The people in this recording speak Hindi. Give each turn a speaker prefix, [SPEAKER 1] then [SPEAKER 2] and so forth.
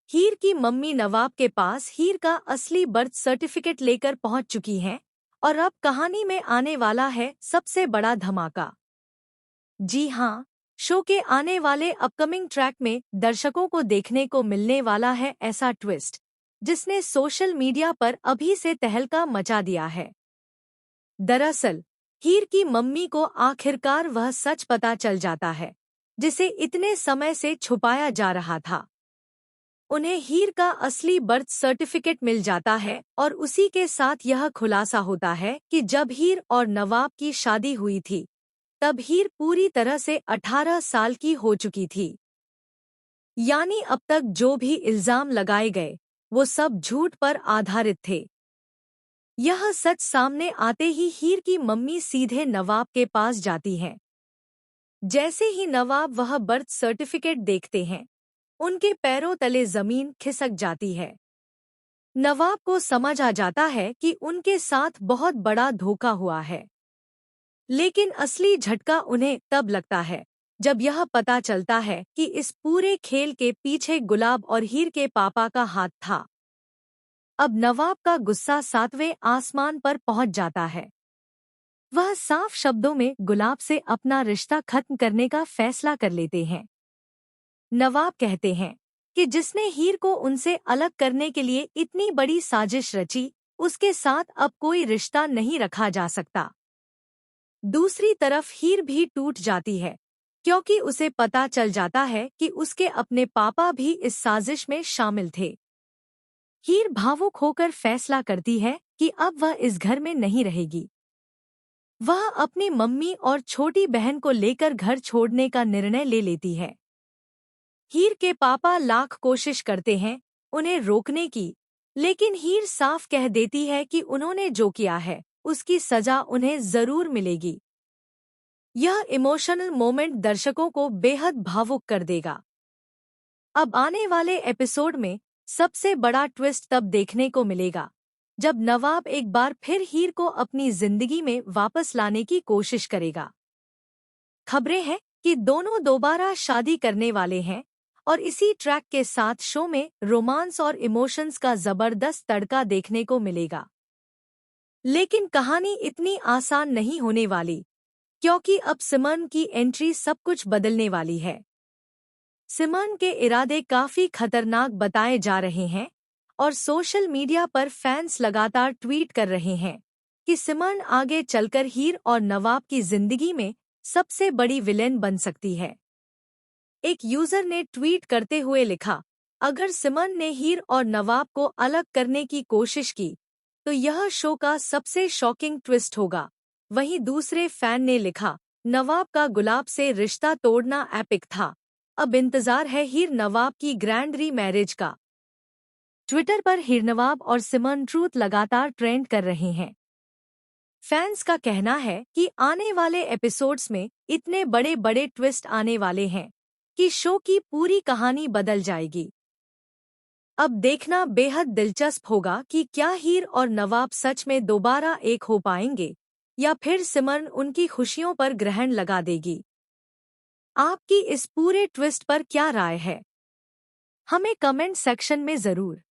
[SPEAKER 1] हीर की मम्मी नवाब के पास हीर का असली बर्थ सर्टिफिकेट लेकर पहुंच चुकी हैं और अब कहानी में आने वाला है सबसे बड़ा धमाका। जी हाँ, शो के आने वाले अपकमिंग ट्रैक में दर्शकों को देखने को मिलने वाला है ऐसा ट्विस्ट जिसने सोशल मीडिया पर अभी से तहलका मचा दिया है। दरअसल हीर की मम्मी को आखिरकार वह सच पता चल जाता है जिसे इतने समय से छुपाया जा रहा था। उन्हें हीर का असली बर्थ सर्टिफिकेट मिल जाता है और उसी के साथ यह खुलासा होता है कि जब हीर और नवाब की शादी हुई थी तब हीर पूरी तरह से 18 साल की हो चुकी थी। यानी अब तक जो भी इल्जाम लगाए गए वो सब झूठ पर आधारित थे। यह सच सामने आते ही हीर की मम्मी सीधे नवाब के पास जाती हैं। जैसे ही नवाब वह बर्थ सर्टिफिकेट देखते हैं उनके पैरों तले जमीन खिसक जाती है। नवाब को समझ आ जाता है कि उनके साथ बहुत बड़ा धोखा हुआ है। लेकिन असली झटका उन्हें तब लगता है जब यह पता चलता है कि इस पूरे खेल के पीछे गुलाब और हीर के पापा का हाथ था। अब नवाब का गुस्सा 7वें आसमान पर पहुंच जाता है। वह साफ शब्दों में गुलाब से अपना रिश्ता खत्म करने का फैसला कर लेते हैं। नवाब कहते हैं कि जिसने हीर को उनसे अलग करने के लिए इतनी बड़ी साजिश रची उसके साथ अब कोई रिश्ता नहीं रखा जा सकता। दूसरी तरफ हीर भी टूट जाती है क्योंकि उसे पता चल जाता है कि उसके अपने पापा भी इस साजिश में शामिल थे। हीर भावुक होकर फैसला करती है कि अब वह इस घर में नहीं रहेगी। वह अपनी मम्मी और छोटी बहन को लेकर घर छोड़ने का निर्णय ले लेती है। हीर के पापा लाख कोशिश करते हैं उन्हें रोकने की, लेकिन हीर साफ कह देती है कि उन्होंने जो किया है उसकी सजा उन्हें जरूर मिलेगी। यह इमोशनल मोमेंट दर्शकों को बेहद भावुक कर देगा। अब आने वाले एपिसोड में सबसे बड़ा ट्विस्ट तब देखने को मिलेगा जब नवाब एक बार फिर हीर को अपनी जिंदगी में वापस लाने की कोशिश करेगा। खबरें हैं कि दोनों दोबारा शादी करने वाले हैं और इसी ट्रैक के साथ शो में रोमांस और इमोशंस का जबरदस्त तड़का देखने को मिलेगा। लेकिन कहानी इतनी आसान नहीं होने वाली क्योंकि अब सिमरन की एंट्री सब कुछ बदलने वाली है। सिमरन के इरादे काफी खतरनाक बताए जा रहे हैं और सोशल मीडिया पर फैंस लगातार ट्वीट कर रहे हैं कि सिमरन आगे चलकर हीर और नवाब की जिंदगी में सबसे बड़ी विलेन बन सकती है। एक यूजर ने ट्वीट करते हुए लिखा, अगर सिमरन ने हीर और नवाब को अलग करने की कोशिश की तो यह शो का सबसे शॉकिंग ट्विस्ट होगा। वहीं दूसरे फैन ने लिखा, नवाब का गुलाब से रिश्ता तोड़ना एपिक था, अब इंतजार है हीर नवाब की ग्रैंड री मैरिज का। ट्विटर पर हीर नवाब और सिमरन ट्रूथ लगातार ट्रेंड कर रहे हैं। फैंस का कहना है कि आने वाले एपिसोड्स में इतने बड़े बड़े ट्विस्ट आने वाले हैं कि शो की पूरी कहानी बदल जाएगी। अब देखना बेहद दिलचस्प होगा कि क्या हीर और नवाब सच में दोबारा एक हो पाएंगे या फिर सिमरन उनकी खुशियों पर ग्रहण लगा देगी। आपकी इस पूरे ट्विस्ट पर क्या राय है? हमें कमेंट सेक्शन में जरूर